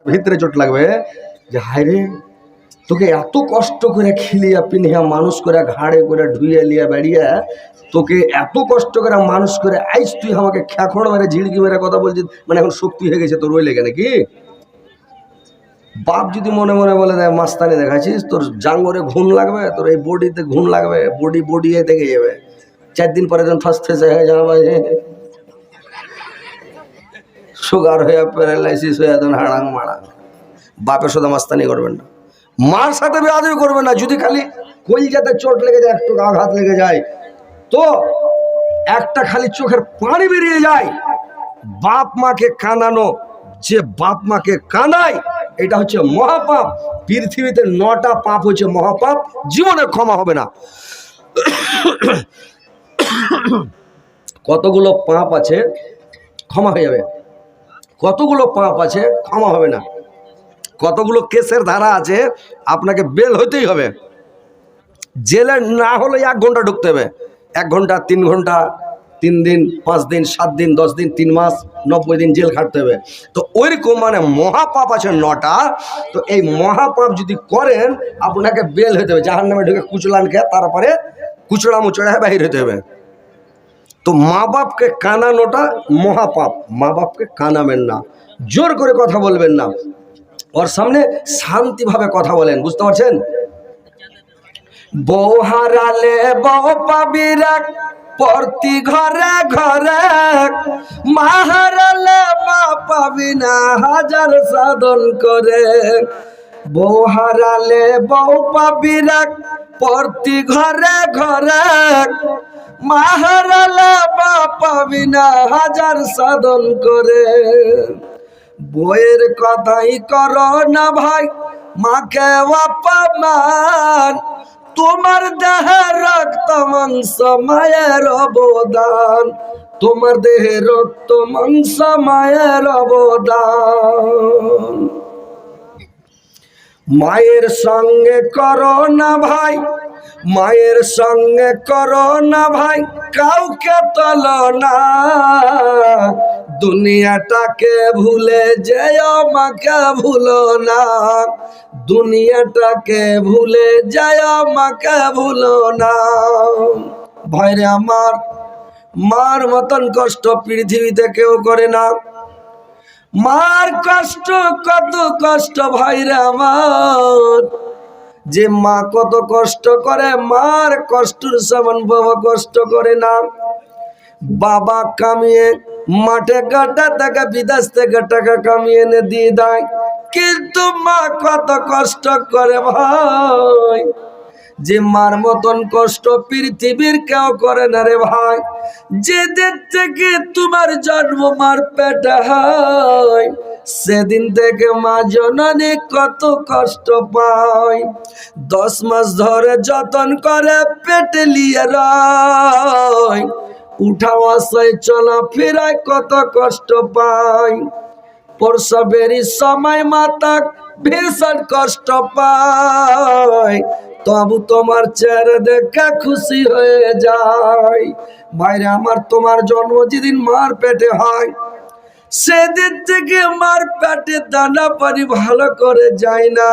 ভিতরে চোট লাগবে যে হায় রে, তোকে এত কষ্ট করে খিলিয়া পিনিয়া মানুষ করে ঘাড়ে করে ধুইয়া লিয়া বেড়িয়া তোকে এত কষ্ট করে মানুষ করে আইস, তুই আমাকে খ্যাখড় মেরে ঝিড়কি মেরে কথা বলছিস, মানে এখন শক্তি হয়ে গেছে তোর ওই লেগে নাকি? বাপ যদি মনে মনে বলে দেয় মাস্তানি দেখাচ্ছিস, তোর জাঙ্গরে ঘুম লাগবে, তোর এই বডিতে ঘুম লাগবে, বডি দেখে যাবে 4 দিন পরে যখন ফার্স্ট ফেসে হয়ে যাবে, সুগার হয়ে প্যারালাইসিস হয়ে তখন হাড়াং মাড়াং। বাপের সাথে মাস্তানি করবেন না, মার সাথে বেয়াদবি করবেন না। যদি খালি কলিজাতে চোট লেগে যায়, একটু আঘাত লেগে যায়, তো একটা খালি চোখের পানি বেরিয়ে যায়, বাপ মাকে কাঁদানো, যে বাপ মাকে কাঁদায় এটা হচ্ছে মহাপাপ। পৃথিবীতে 9টা পাপ হচ্ছে মহাপাপ, জীবনে ক্ষমা হবে না। কতগুলো পাপ আছে ক্ষমা হয়ে যাবে, কতগুলো পাপ আছে ক্ষমা হবে না, কতগুলো কেসের ধারা আছে আপনাকে বেল হইতেই হবে। জেলে না হলে 1 ঘন্টা ঢুকতে হবে, 1 ঘন্টা, 3 ঘন্টা, 3 দিন, 5 দিন, 7 দিন, 10 দিন, 3 মাস, 90 দিন জেল খাটতে হবে। তো ওইরকম মানে মহাপাপ আছে 9টা। তো এই মহাপাপ যদি করেন আপনাকে বেল হতে হবে, জাহান্নামে ঢুকে কুচলান খেয়ে তারপরে কুচড়া মুচড়া বাহির হতে হবে। তো মা বাপকে কানানোটা মহাপাপ, মা বাপকে কানাবেন না, জোর করে কথা বলবেন না, ওর সামনে শান্তিভাবে কথা বলেন, বুঝতে পারছেন? বউ হারালে বউ পাবি রাখ, প্রতি ঘরে ঘরে, মা হারালে মা পাবি না হাজার সাধন করে। বউ হারালে বউ পাবি রাখ, প্রতি ঘরে ঘরে, মা হারালে মা পাবি না হাজার সাধন করে। বইয়ের কথাই করো না ভাই, মাকে অপমান, তোমার দেহে রক্ত মাংস মায়ের অবদান, তোমার দেহে রক্ত মাংস মায়ের অবদান। মায়ের সঙ্গে করো না ভাই, মায়ের সঙ্গে করো না ভাই, কাউকে তলো না, দুনিয়াটাকে ভুলে যেও মাকে ভুলো না, দুনিয়াটাকে ভুলে যেও মাকে ভুলো না। ভাইরে আমার, মার মতন কষ্ট পৃথিবীতে কেউ করে না। মার কষ্ট কত কষ্ট ভাইরে আমার, যে মা কত কষ্ট করে, মার কষ্টের সমান বাবা কষ্ট করে না। বাবা কামিয়ে মাঠে গাটা টাকা বিদেশ থেকে টাকা কামিয়ে এনে দিয়ে দেয়, কিন্তু মা কত কষ্ট করে ভাই, যে মার মতন কষ্ট পৃথিবীর কেউ করে না রে ভাই। যেদিন থেকে তোমার জন্ম মার পেটে হয়, সেদিন থেকে মা জননী কত কষ্ট পায়। 10 মাস ধরে যতন করে পেটে লিয়ে রয়, উঠা বসায় চলা ফেরায় কত কষ্ট পায়। প্রসবেরই সময় মাতা ভীষণ কষ্ট পায়, তবু তোমার চেহারা দেখে খুশি হয়ে যায়। ভাইরে আমার, তোমার জন্ম যেদিন মার পেটে হয়, সেদিন থেকে মার পেটে দানা পানি ভালো করে যায় না।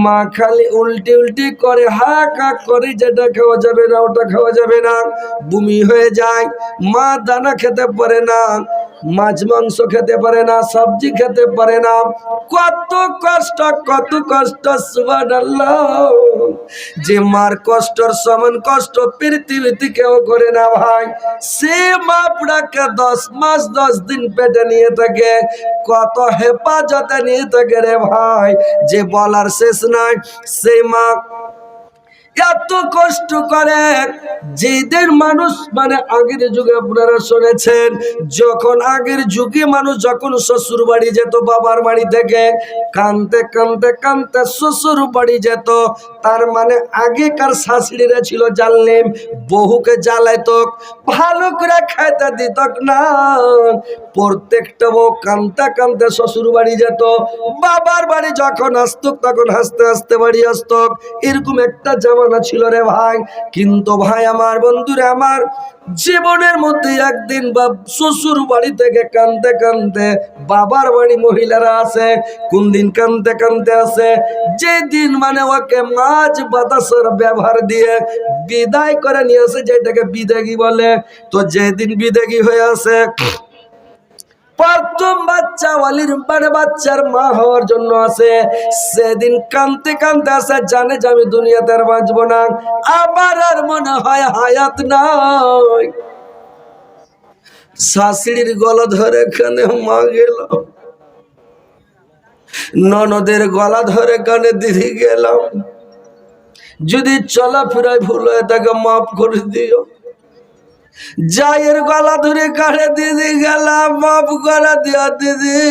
মা খালি উল্টি উল্টি করে, হাক হাক করে, যেটা খাওয়া যাবে না ওটা খাওয়া যাবে না, বমি হয়ে যায়। মা দানা খেতে পারে না, মাছ মাংস খেতে পারে না, সবজি খেতে পারে না, কত কষ্ট কত কষ্ট। সুবহানাল্লাহ, যে মার কষ্টর সমান কষ্ট পৃথিবীতে কেউ করে না ভাই। সে মা আপনাকে 10 মাস 10 দিন পেটে নিয়ে থাকে, কত হেফাজতে নিয়ে থাকে রে ভাই, যে বলার শেষ নাই। সেই মা এত কষ্ট করে, যেদের মানুষ মানে আগের যুগে আপনারা শুনেছেন, যখন আগের যুগে মানুষ যখন শ্বশুর বাড়ি যেত, বাবার বাড়ি থেকে কানতে কানতে কানতে শ্বশুর বাড়ি যেত, তার মানে আগেকার শাশুড়িরা ছিল জানলেন, বহুকে জ্বালাইত, ভালো করে খাইতে দিত না। প্রত্যেকটা বউ কানতে কানতে শ্বশুর বাড়ি যেত, বাবার বাড়ি যখন আসতো তখন হাসতে হাসতে বাড়ি আসতো। এরকম একটা জামা যন্ত্রণা ছিল রে ভাই। কিন্তু ভাই আমার, বন্ধুরা আমার, জীবনের মধ্যে একদিন বা শ্বশুর বাড়ি থেকে কানতে কানতে বাবার বাড়ি মহিলারা আছে, কোন দিন কানতে কানতে আছে, যেদিন মানে ওকে মাছ বাতাসের ব্যবহার দিয়ে বিদায় করে নিয়ে আসে, যেটাকে বিদেগী বলে। তো যেদিন বিদেগী হয়ে আছে, প্রথম বাচ্চা ওয়ালির মানে বাচ্চার মা হওয়ার জন্য আছে, সেদিন কানতে কানতে আসে, জানে যে আমি দুনিয়াতে আর বাঁচবো না, আবার আর মনে হয় হায়াত নাই। শাশুড়ির গলা ধরে কানে মা গেল, ননদের গলা ধরে কানে দিদি গেলাম, যদি চলাফেরায় ভুল হয়ে তাকে মাফ করে দিও। জায়ের গলা ধরে কানে দিদি গেলাম, মাফ করে দিও দিদি।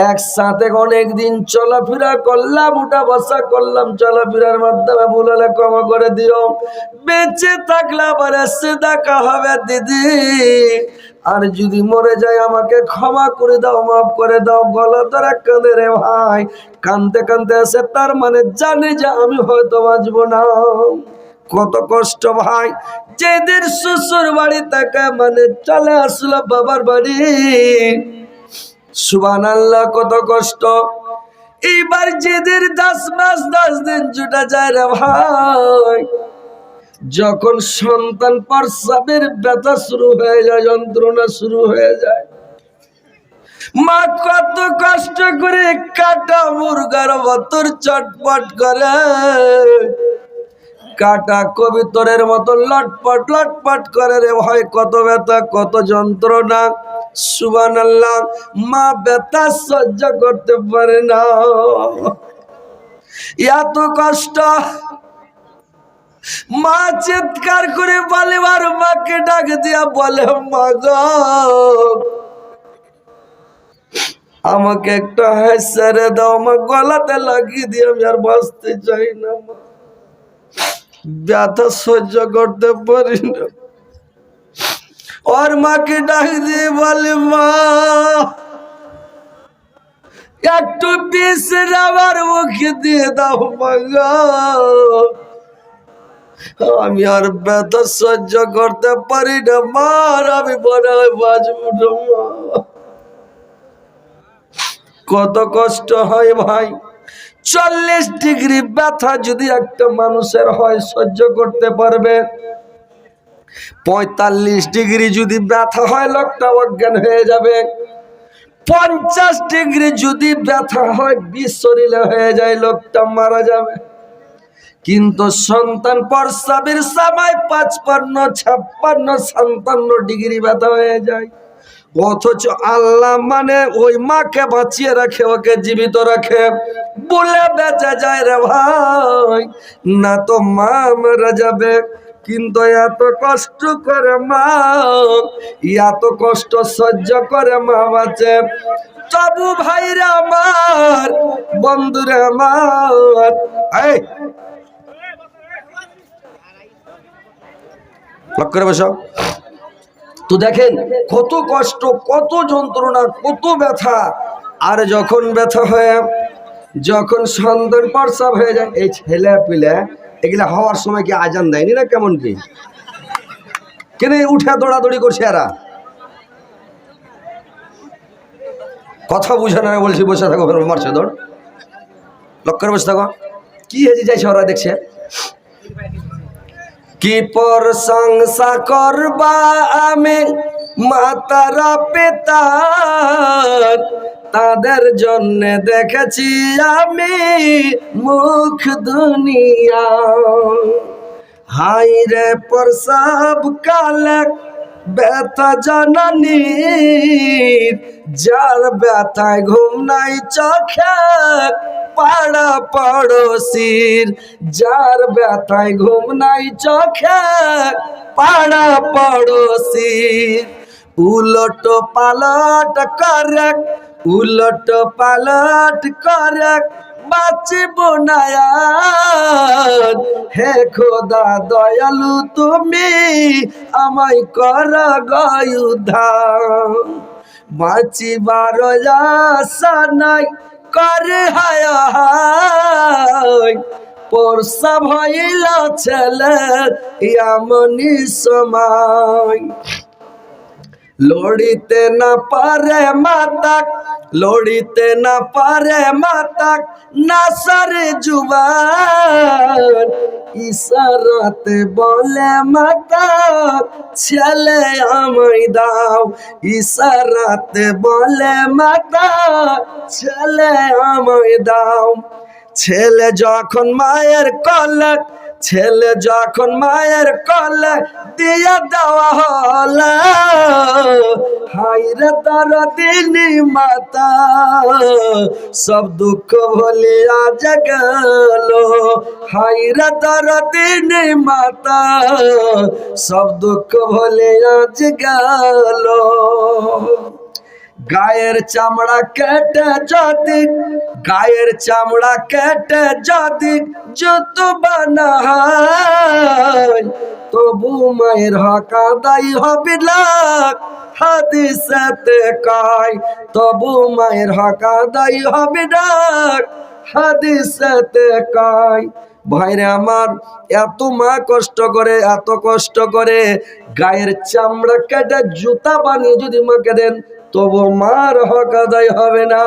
একসাথে অনেকদিন চলাফেরা করলাম, উঠা বসা করলাম, চলাফেরার মাধ্যমে ভুল হলে ক্ষমা করে দিও। বেঁচে থাকলে আবার এসে দেখা হবে দিদি, আর যদি মরে যায় আমাকে ক্ষমা করে দাও, মাফ করে দাও। গলা ধরে কাঁদে রে ভাই, কানতে কানতে আসে, তার মানে জানে যে আমি হয়তো বাঁচবো না। কত কষ্ট ভাই। যেদিন শ্বশুর বাড়ি থেকে মানে চলে আসলো বাবার বাড়ি, সুবহানাল্লাহ, কত কষ্ট। এইবার যেদিন 10 মাস 10 দিন ছুটে যায় রে ভাই, যখন সন্তান প্রসবের ব্যথা শুরু হয়ে যায়, যন্ত্রণা শুরু হয়ে যায়, মা কত কষ্ট করে কাটা মুরগার মতন চটপট করে, কাটা কবিতরের মতো লটপট লটপট করে রে ভাই। কত ব্যথা, কত যন্ত্রণা, সুবহানাল্লাহ। মা ব্যথা সহ্য করতে পারে না, এত কষ্ট। মা চিৎকার করে বলে, আর মাকে ডাক দিয়া বলে, মা গো, আমাকে একটা হেসে দাও, আমার গলাতে লাগিয়ে দিয়ে, আমি আর বাঁচতে চাই না, ব্যথা সহ্য করতে পারি না। और মাকে ডাক দিয়ে বলে, মা একটু বিষ আমার মুখে দিয়ে দাও মা গো, আমি আর ব্যথা সহ্য করতে পারি না মা, আমি মনে হয় বাঁচব না মা। কত কষ্ট হয় ভাই। 40 ডিগ্রি ব্যথা যদি একটা মানুষের হয় সহ্য করতে পারবে, 45 ডিগ্রি যদি ব্যথা হয় লোকটা অজ্ঞান হয়ে যাবে, 50 ডিগ্রি যদি ব্যথা হয় বিষ শরীরে হয়ে যায়, লোকটা মারা যাবে। কিন্তু সন্তান প্রসবের সময় 55, 56, 57 ডিগ্রি ব্যথা হয়ে যায়, অথচ আল্লাহ মানে ওই মাকে বাঁচিয়ে রাখে, ওকে জীবিত রাখে, বলে বেঁচে যায় রে ভাই, না তো মা মারা যাবে। কিন্তু এত কষ্ট করে মা, এত কষ্ট সহ্য করে মা বাঁচে। তবু ভাইরা আমার, বন্ধুরা আমার, এই লক্ষ্য করে বসো তো, দেখেন কত কষ্ট, কত যন্ত্রণা, কত ব্যথা। আর যখন ব্যথা হয়ে, যখন সন্তান প্রসব হয়ে যায়, এই ছেলে পিলে এগুলা হওয়ার সময় কি আজান দেয়নি না? কেমন কি কেন উঠে দৌড়াদৌড়ি করছে এরা? কথা বুঝে না বলছি, বসে থাকো, মারছে দৌড়। লক্ষ্য করে বসে থাকো, কি হয়েছে যাইছে ওরা দেখছে। কি প্রশংসা করবা আমি মাতারা পিতার, তাদের জন্য দেখেছি আমি মুখ দুনিয়া। হাই রে প্রসব কালে ব্যথা জননী, যার ব্যথায় ঘুম নাই চোখে পাড়া পড়োশির, যার ব্যথায় ঘুম নাই চোখে পাড়া পড়োশির। উলট পালট করে, উলট পালট করে বাঁচব না আর, হে খোদা দয়ালু তুমি আমায় কর গয়ুধার। বাঁচিবার আশা নাই করে হায় হায়, প্রসব হইল ছেলে এমনি সময়। লড়িতে না পারে মাতাক, লড়িতে না পারে মাতাক, না সারে জুবান। ইশারাতে বলে মাতাক ছেলে আমায় দাও, ইশারাতে বলে মাতাক ছেলে আমায় দাও। ছেলে যখন মায়ের কোলে, ছেলে যখন মায়ের কোলে দিয়ে দেওয়া হলো, হায়রে দরদিনী মাতা সব দুঃখ ভুলিয়া গেল, হায়রে দরদিনী মাতা সব দুঃখ ভুলিয়া গেল। গায়ের চামড়া কেটে যদি, গায়ের চামড়া কেটে যদি জুতো বানায়, তবু মায়ের হক আদায় হবে না হাদিসেতে কয়, তবু মায়ের হক আদায় হবে না হাদিসেতে কয়। ভাইরে আমার, এত মা কষ্ট করে, এত কষ্ট করে গায়ের চামড়া কেটে জুতা বানিয়ে যদি মাকে দেন, তবু মার হক আদায় হবে না।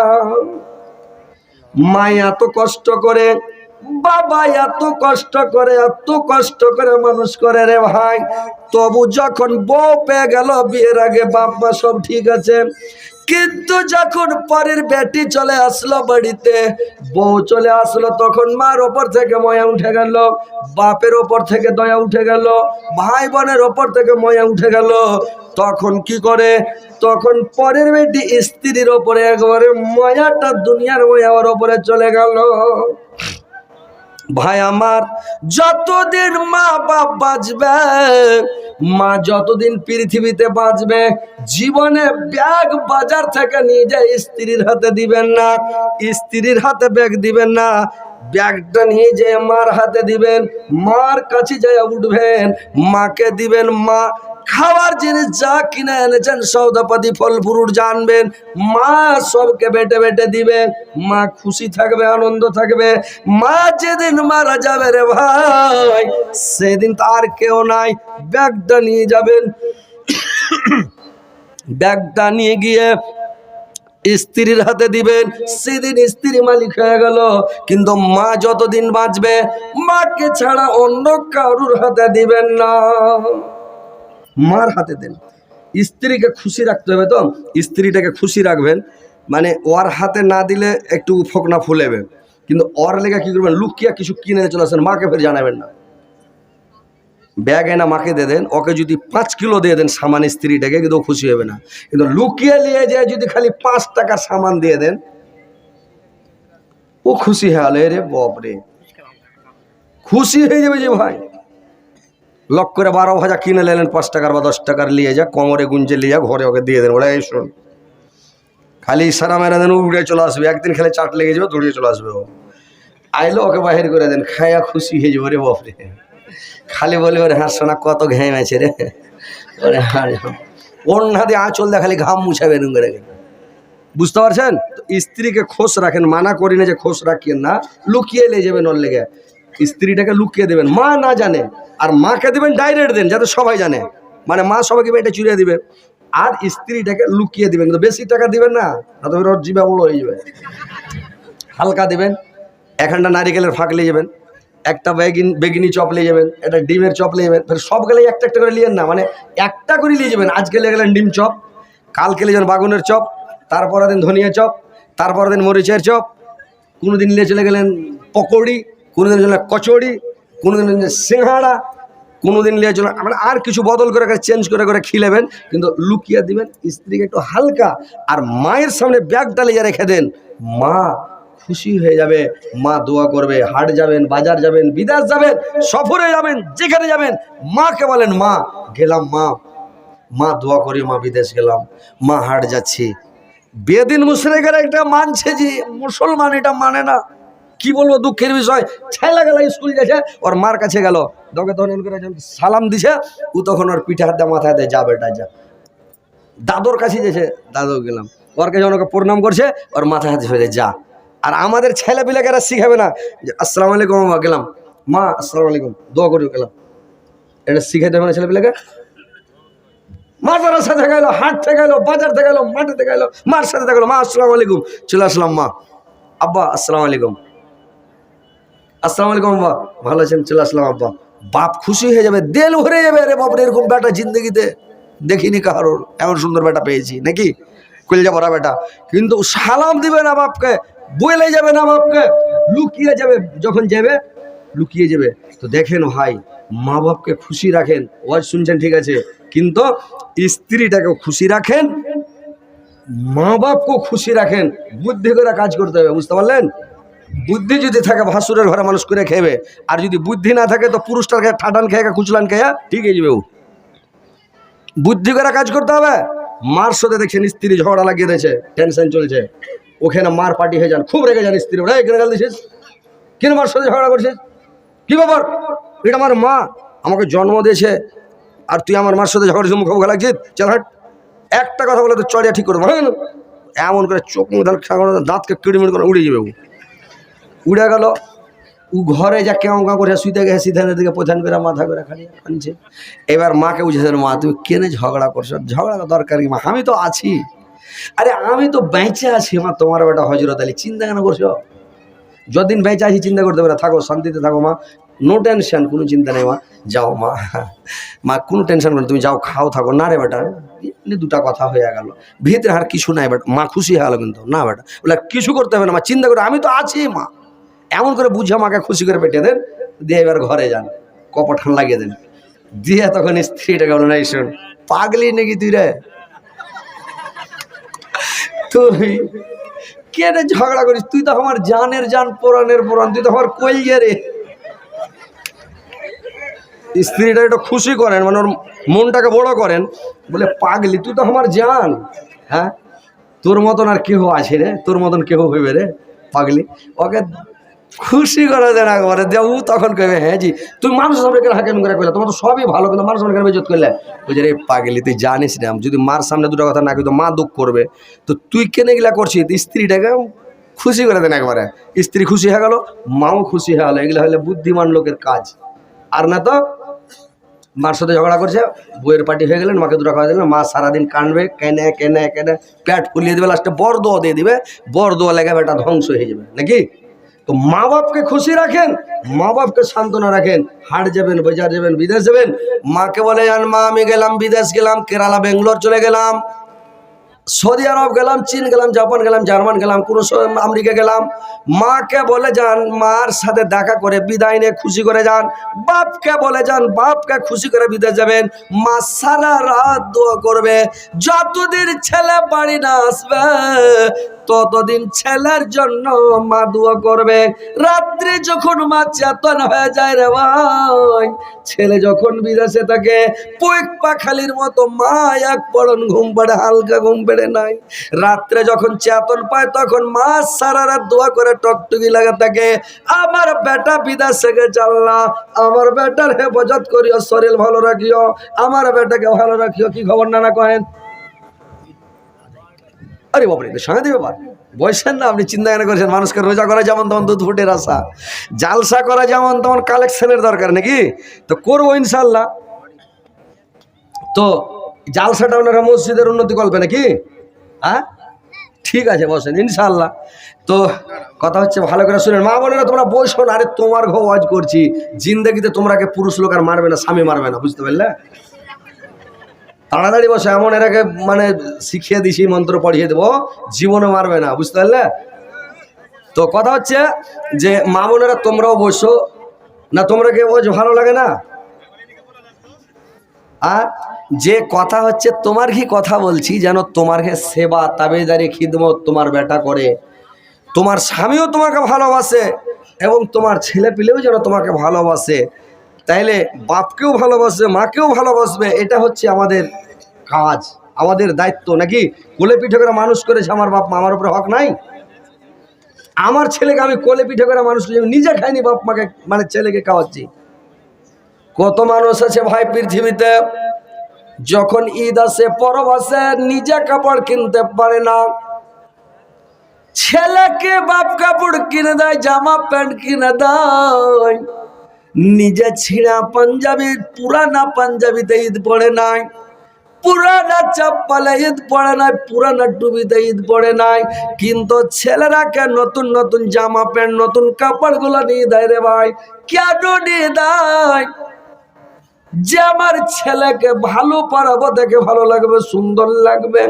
মা এত কষ্ট করে, বাবা এত কষ্ট করে, এত কষ্ট করে মানুষ করে রে ভাই, তবু যখন বউ পেয়ে গেল, বিয়ের আগে বাপ মা সব ঠিক আছে, কিন্তু যখন পরের বেটি চলে আসলো বাড়িতে, বউ চলে আসলো, তখন মার ওপর থেকে ময়া উঠে গেল, বাপের ওপর থেকে দয়া উঠে গেল, ভাই বোনের ওপর থেকে ময়া উঠে গেল। তখন কি করে, তখন পরের বেটি স্ত্রীর ওপরে একবারে ময়াটা, দুনিয়ার ময়া ওর ওপরে চলে গেল। ভাই আমার, যতদিন মা বাপ বাঁচবে, মা যতদিন পৃথিবীতে বাঁচবে, জীবনে ব্যাগ বাজার থেকে নিয়ে যায় স্ত্রীর হাতে দিবেন না, স্ত্রীর হাতে ব্যাগ দিবেন না, ব্যাগটা নিয়ে যেয়ে মার হাতে দিবেন, মার কাছে যায় উঠবেন, মাকে দিবেন। মা খাওয়ার জিনিস যা কিনে এনেছেন, সৌদাপাতি ফল ফ্রুট জানবেন, মা সবকে বেটে বেটে দিবে, মা খুশি থাকবে, আনন্দ থাকবে। মা যেদিন মারা যাবে রে ভাই, সেদিন তার কেউ নাই, ব্যাগটা নিয়ে যাবেন, ব্যাগটা নিয়ে গিয়ে স্ত্রীর হাতে দিবেন, সেদিন স্ত্রী মালিক হয়ে গেল। কিন্তু মা যতদিন বাঁচবে, মাকে ছাড়া অন্য কারুর হাতে দিবেন না, মার হাতে দেন। স্ত্রীকে খুশি রাখতে হবে, তো স্ত্রীটাকে খুশি রাখবেন, মানে ওর হাতে না দিলে একটু ফোকনা ফুলেবে, কিন্তু ওর লেগে কি করবেন, লুকিয়া কিছু কিনে চলে আসেন, মাকে ফের জানাবেন না। ব্যাগ এনা মাকে দিয়ে দেন, ওকে যদি 5 কিলো দিয়ে দেন সামান স্ত্রীটাকে, কিন্তু ও খুশি হবে না। কিন্তু লুকিয়ে নিয়ে যায় যদি খালি 5 টাকার সামান দিয়ে দেন, ও খুশি হয়ে রে বাপরে, খুশি হয়ে যাবে যে ভাই লক করে 12 ভাজা কিনে নিলেন, 5 টাকার বা 10 টাকার নিয়ে যা, কোমরে গুঞ্জে নিয়ে যা, ঘরে ওকে দিয়ে দেন, বলে এই শোন, খালি ইশারা মেরে দেন, উড়ে চলে আসবে। একদিন খেলে চাট লেগে যাবে, দৌড়িয়ে চলে আসবে। ও আইলো, ওকে বাহির করে দেন, খায়া খুশি হয়ে যাবে রে বাপরে। খালি বলে ওরে হাঁ সোনা কত ঘেম আছে রে, ওরে হাঁ অন্য হাতে আঁচল দে, খালি ঘাম মুছাবে এরকম করে। বুঝতে পারছেন? স্ত্রীকে খোশ রাখেন, মানা করি না যে খোশ রাখিয়েন না, লুকিয়ে নিয়ে যাবেন ওর লেগে। স্ত্রীটাকে লুকিয়ে দেবেন, মা না জানে, আর মাকে দেবেন ডাইরেক্ট দেন, যাতে সবাই জানে, মানে মা সবাইকে এটা চুরিয়ে দিবে, আর স্ত্রীটাকে লুকিয়ে দিবেন। কিন্তু বেশি টাকা দিবেন না, তাতে ওর জিভা বড় হয়ে যাবে। হালকা দিবেন, এখানটা নারিকেলের ফাঁক নিয়ে যাবেন, একটা বেগিনি চপ নিয়ে যাবেন, একটা ডিমের চপ নিয়ে যাবেন, সব গেলে একটা একটা করে নিয়েন না, মানে একটা করে নিয়ে যাবেন। আজকে নিয়ে গেলেন ডিম চপ, কালকে নিয়ে যাবেন বাগুনের চপ, তারপরের দিন ধনিয়া চপ, তারপরের দিন মরিচের চপ, কোনো দিন নিয়ে চলে গেলেন পকোড়ি, কোনো দিন চলে কচুরি, কোনো দিন সিঙ্গাড়া, কোনো দিন নিয়ে চলে, মানে আর কিছু বদল করে চেঞ্জ করে করে খিলেবেন, কিন্তু লুকিয়ে দিবেন। স্ত্রীকে একটু হালকা, আর মায়ের সামনে ব্যাগটা লিয়ে রেখে দেন, মা খুশি হয়ে যাবে, মা দোয়া করবে। হাট যাবেন, বাজার যাবেন, বিদেশ যাবেন, সফরে যাবেন, যেখানে যাবেন, মাকে বলেন মা গেলাম, মা মা দোয়া করি, মা বিদেশ গেলাম, মা হাট যাচ্ছি। বেদিন মুশরিকেরা এটা মানছে, যে মুসলমান এটা মানে না। কি বলবো, দুঃখের বিষয়, ছেলে গেল স্কুল গেছে, ওর মার কাছে গেল, দকে তখন করে সালাম দিছে, ও তখন ওর পিঠে হাতে মাথায় দেয়, যা বেটা যা। দাদুর কাছে গেছে, দাদু গেলাম, ওর কাছে ওনাকে প্রণাম করছে, ওর মাথায় হাতে ফেলে যা। আর আমাদের ছেলে পিলাকে এরা শিখাবে না যে আসসালামু আলাইকুম মা, গেলাম মা আসসালামু আলাইকুম দোয়া করি গেলাম, এটা শিখাইতে হবে না ছেলে পিলাকে। মাজারের সাথে গেল, হাট থেকে গেল, বাজার থেকে গেল, মাঠে থেকে গেল, মার সাথে গেল, মা আসসালামু আলাইকুম, চলে আসলাম মা, আব্বা আসসালামু আলাইকুম, আসসালামু আলাইকুম আব্বা ভালো আছেন, চলে আসলাম আব্বা। বাপ খুশি হয়ে যাবে, দেল ভরে যাবে, আরে বাপরে এরকম বেটা জিন্দগিতে দেখিনি কারোর, এমন সুন্দর বেটা পেয়েছি নাকি, কলিজা ভরা বেটা। কিন্তু সালাম দিবে না বাপকে, বলে যাবে না বাপকে, লুকিয়ে যাবে, যখন যাবে লুকিয়ে যাবে। তো দেখেন ভাই, মা বাপকে খুশি রাখেন, ওয়াজ শুনছেন ঠিক আছে, কিন্তু স্ত্রীটাকেও খুশি রাখেন, মা বাপকেও খুশি রাখেন, বুদ্ধি করে কাজ করতে হবে, বুঝতে পারলেন। বুদ্ধি যদি থাকে ভাসুরের ঘরে মানুষ করে খেবে, আর যদি বুদ্ধি না থাকে তো পুরুষটার খেয়ে ঠাটান খেয়ে খুচলান খেয়ে ঠিক হয়ে যাবে। বুদ্ধি করে কাজ করতে হবে। মার সাথে দেখছেন স্ত্রী ঝগড়া লাগিয়ে দিয়েছে, টেনশন চলছে, ওখানে মার পার্টি হয়ে যান, খুব রেগে যান স্ত্রী, ওরা এখানে গাল দিছিস, কেন মার সাথে ঝগড়া করছিস, কি ব্যাপার, এটা আমার মা আমাকে জন্ম দিয়েছে, আর তুই আমার মার সাথে ঝগড়া মুখোমুখি লাগছিস, চল হাট। একটা কথা বলে তো চড়িয়া ঠিক করে দেবো, হ্যাঁ এমন করে চোখ মুখ দাঁতকে কিড়মিড় করে উড়ে যাবে, উড়ে গেল। ও ঘরে যা কেউ কাউ করে শুইতে গেছে, সিদ্ধান্তের দিকে প্রধান করে মাথা করে খালি কানছে। এবার মাকে বুঝেছেন, মা তুমি কেনে ঝগড়া করছো, ঝগড়া দরকার কি মা, আমি তো আছি, আরে আমি তো বেঁচে আছি মা, তোমার বেটা হজরত আলী, চিন্তা কেন করছো, যতদিন বেঁচে আছি চিন্তা করতে পারে, থাকো শান্তিতে থাকো মা, নো টেনশন, কোনো চিন্তা নেই মা, যাও মা, মা কোনো টেনশন করো, তুমি যাও খাও থাকো। না রে বেটা, দুটা কথা হয়ে গেল, ভিতরে আর কিছু নাই বেটা, মা খুশি হয়ে গেল, কিন্তু না বেটা বলে কিছু করতে হবে না মা, চিন্তা করে আমি তো আছি মা, এমন করে বুঝে মাকে খুশি করে পেটে দেন, দিয়ে এবার ঘরে যান, কপঠান লাগিয়ে দেন, দিয়ে তখন স্ত্রীটাকে বলেন, এই শোন পাগলি নাকি তুই রে, তুই কেন ঝগড়া করিস, তুই তো আমার জানের জান, পুরাণের পুরাণ, তুই তো আমার কই রে। স্ত্রীটা একটু খুশি করেন, মানে ওর মনটাকে বড় করেন, বলে পাগলি তুই তো আমার জান, হ্যাঁ তোর মতন আর কেউ আছে রে, তোর মতন কেউ হইবে রে পাগলি, ওকে খুশি করা যায় না একবারে, দেবু তখন কবে হ্যাঁ জি তুমি মানুষ সামনে কেন হাঁকে করে কইলে, তোমার তো সবই ভালো, কিন্তু মানুষ সামনে কেন বেজত করলে, বুঝে রে পাগলি তুই জানিস না, যদি মার সামনে দুটো কথা না কিন্তু মা দুঃখ করবে, তো তুই কেন এগুলা করছিস, স্ত্রীটাকে খুশি করে দেন একবারে, স্ত্রী খুশি হয়ে গেল, মাও খুশি হয়ে গেলো, এগুলো হলে বুদ্ধিমান লোকের কাজ। আর না তো মার সাথে ঝগড়া করছে, বইয়ের পার্টি হয়ে গেলেন, মাকে দুটো খাওয়া দিলেন, মা সারাদিন কানবে, কেনে কেনে কেনে পেট ফুলিয়ে দেবে, লাস্টে বর দোয়া দিয়ে দিবে, বর দোয়া লেগে বেটা ধ্বংস হয়ে যাবে নাকি। তো মা বাপকে খুশি রাখেন, মা বাপকে সান্ত্বনা রাখেন, হাট যাবেন, বাজার যাবেন, বিদেশ যাবেন, মাকে বলে যান মা আমি গেলাম বিদেশ গেলাম, কেরালা বেঙ্গলোর চলে গেলাম, সৌদি আরব গেলাম, চীন গেলাম, জাপান গেলাম, জার্মান গেলাম, কোনো আমেরিকা গেলাম, মাকে বলে যান মার সাথে দেখা করে বিদায় নিয়ে খুশি করে যান, বাপকে বলে যান বাপকে খুশি করে বিদেশ যাবেন, মা সারা রাত দোয়া করবে, যতদিন ছেলে বাড়ি না আসবে ততদিন ছেলের জন্য মা দোয়া করবে। রাত্রে যখন মা চেতন হয়ে যায় রে ভাই, ছেলে যখন বিদেশে থাকে পুইক পাখালির মতো মা এক পড়ন ঘুম পড়ে, হালকা ঘুম পেড়ে নাই, রাত্রে যখন চেতন পায় তখন মা সারা রাত দোয়া করে টকটুকি লাগা থাকে, আমার বেটা বিদেশে গেছে আল্লাহ আমার বেটার হেফাজত করিও, শরীর ভালো রাখিও, আমার বেটাকে ভালো রাখিও। কি খবর নানা কহেন, আরে বাপরে সঙ্গে দিবে ব্যাপার বলছেন না, আপনি চিন্তা কেন করছেন, মানুষকে রোজা করা যেমন তখন দুধ ফুটের আশা, জালসা করা যেমন তখন কালেকশনের দরকার নাকি, তো করবো ইনশাল্লাহ। তো জালসাটা ওনারা মসজিদের উন্নতি করবে নাকি, হ্যাঁ ঠিক আছে বসেন ইনশাল্লাহ। তো কথা হচ্ছে ভালো করে শুনেন মা বোনেরা, তোমরা বসো না, আরে তোমার ঘর ওয়াজ করছি, জিন্দগিতে তোমরাকে পুরুষ লোক আর মারবে না, স্বামী মারবে না, বুঝতে পারলে, তাড়াতাড়ি বসে, এমন এরাকে মানে শিখিয়ে দিছি, মন্ত্র পড়িয়ে দেবো, জীবনে মারবে না, বুঝতে পারলে। তো কথা হচ্ছে যে মা বোনেরা তোমরাও বসো না, তোমরা কে ওয়াজ ভালো লাগে না, আর যে কথা হচ্ছে তোমার কি কথা বলছি, যেন তোমার কে সেবা তাবেদারি খিদমত তোমার বেটা করে, তোমার স্বামীও তোমাকে ভালোবাসে এবং তোমার ছেলে পিলেও যেন তোমাকে ভালোবাসে, তাইলে বাপকেও ভালোবাসবে মাকেও ভালোবাসবে, এটা হচ্ছে আমাদের কাজ, আমাদের দায়িত্ব নাকি। কোলে পিঠে করে মানুষ করেছে আমার বাপ মা, আমার উপরে হক নাই, আমার ছেলেকে আমি কোলে পিঠে করে মানুষ নিজে খাইনি, বাপ মাকে মানে ছেলেকে খাওয়াচ্ছি। কত মানুষ আছে ভাই পৃথিবীতে, যখন ঈদ আসে পরব আসে নিজে কাপড় কিনতে পারে না, ছেলেকে বাপ কাপড় কিনে দেয়, জামা প্যান্ট কিনে দেয়, নিজে ছিঁড়া পাঞ্জাবি, পুরানা পাঞ্জাবিতে ঈদ পড়ে নাই, পুরানা চপ্পলে ঈদ পড়ে নাই, পুরানা টুপিতে ঈদ পড়ে নাই, কিন্তু ছেলেরাকে নতুন নতুন জামা প্যান্ট, নতুন কাপড় গুলো নিয়ে দেয় রে ভাই। কেন নিয়ে দেয়? যে আমার ছেলেকে ভালো পড়াবো, দেখে ভালো লাগবে, সুন্দর লাগবে।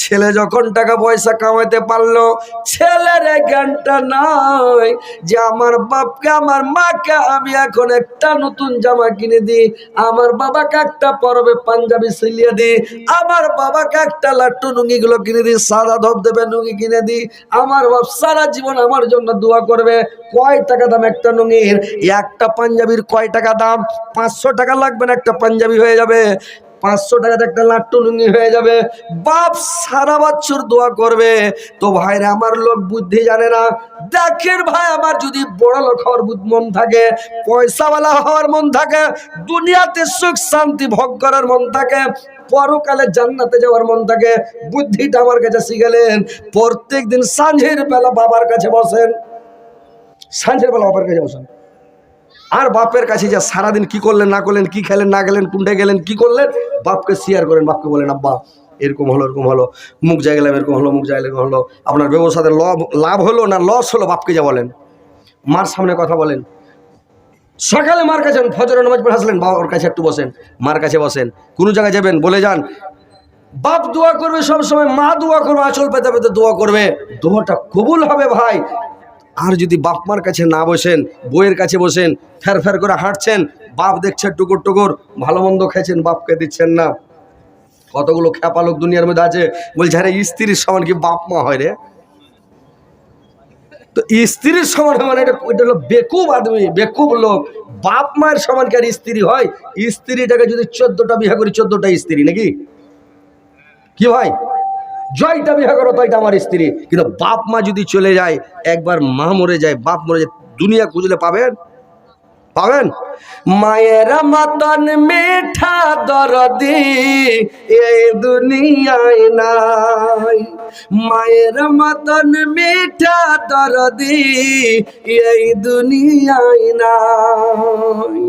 ছেলে যখন টাকা পয়সা কামাইতে পারলো, ছেলের জ্ঞানটা নাই যে আমার বাপকে, আমার মাকে আমি এখন একটা নতুন জামা কিনে দিই, আমার বাবাকে একটা পরবে পাঞ্জাবি সিলিয়ে দিই, আমার বাবাকে একটা লাট্টু লুঙ্গি গুলো কিনে দিই, সাদা ধবধবে লুঙ্গি কিনে দিই, আমার বাপ সারা জীবন আমার জন্য দোয়া করবে। কয় টাকা দাম একটা লুঙ্গির? একটা পাঞ্জাবির কয় টাকা দাম? 500 টাকা লাগবে না, একটা পাঞ্জাবি হয়ে যাবে। 500 টাকাতে একটা লাট্টু লুঙ্গি হয়ে যাবে। বাপ সারা বছর দোয়া করবে। তো ভাইরা আমার, লোক বুদ্ধি জানে না। দেখেন ভাই, আমার যদি বড় লোক হওয়ার মন থাকে, পয়সাওয়ালা হওয়ার মন থাকে, দুনিয়াতে সুখ শান্তি ভোগ করার মন থাকে, পরকালে জান্নাতে যাওয়ার মন থাকে, বুদ্ধিটা আমার কাছে শিখেলেন। প্রত্যেক দিন সাঁঝের বেলা বাবার কাছে বসেন, সাঁঝের বেলা বাবার কাছে বসেন, আর বাপের কাছে যা সারাদিন কি করলেন না করলেন, কি খেলেন না গেলেন, কোনটা গেলেন কি করলেন, বাপকে শেয়ার করেন। বাপকে বলেন, আব্বা এরকম হলো, এরকম হলো, মুখ জায়গা গেলাম, এরকম হলো, মুখ জায়গা এরকম হলো, আপনার ব্যবসাতে লাভ হলো না লস হলো, বাপকে যা বলেন। মার সামনে কথা বলেন। সকালে মার কাছে, ফজরের নামাজ পড়ে আসলেন, বাবার কাছে একটু বসেন, মার কাছে বসেন। কোনো জায়গায় যাবেন, বলে যান, বাপ দোয়া করবে সব সময়, মা দোয়া করবে, আঁচল পেতে পেতে দোয়া করবে, দোয়াটা কবুল হবে ভাই। আর যদি বাপ মার কাছে না বসেন, বইয়ের কাছে বসেন, ফের ফের করে হাঁটছেন, বাপ দেখছে টুকুর টুকুর, ভালো মন্দ খেয়েছেন, বাপকে দিচ্ছেন না। কতগুলো খ্যাপা লোক দুনিয়ার মধ্যে আছে, বলছে আরে স্ত্রীর সমান কি বাপ মা হয় রে? তো স্ত্রীর সমান মানে এটা হলো বেকুব আদমি, বেকুব লোক। বাপ মায়ের সমান কি আর স্ত্রী হয়? স্ত্রীটাকে যদি 14টা বিয়ে করি, 14টা স্ত্রী নাকি? কি ভাই, জয়টা বিয়ে করো তো এটা আমার স্ত্রী। কিন্তু বাপ মা যদি চলে যায়, একবার মা মরে যায়, বাপ মরে যায়, দুনিয়া খুঁজলে পাবেন? পাবেন? মায়ের মতন মিঠা দরদি এই দুনিয়ায় নাই, মায়ের মতন মিঠা দরদি এই দুনিয়ায় নাই।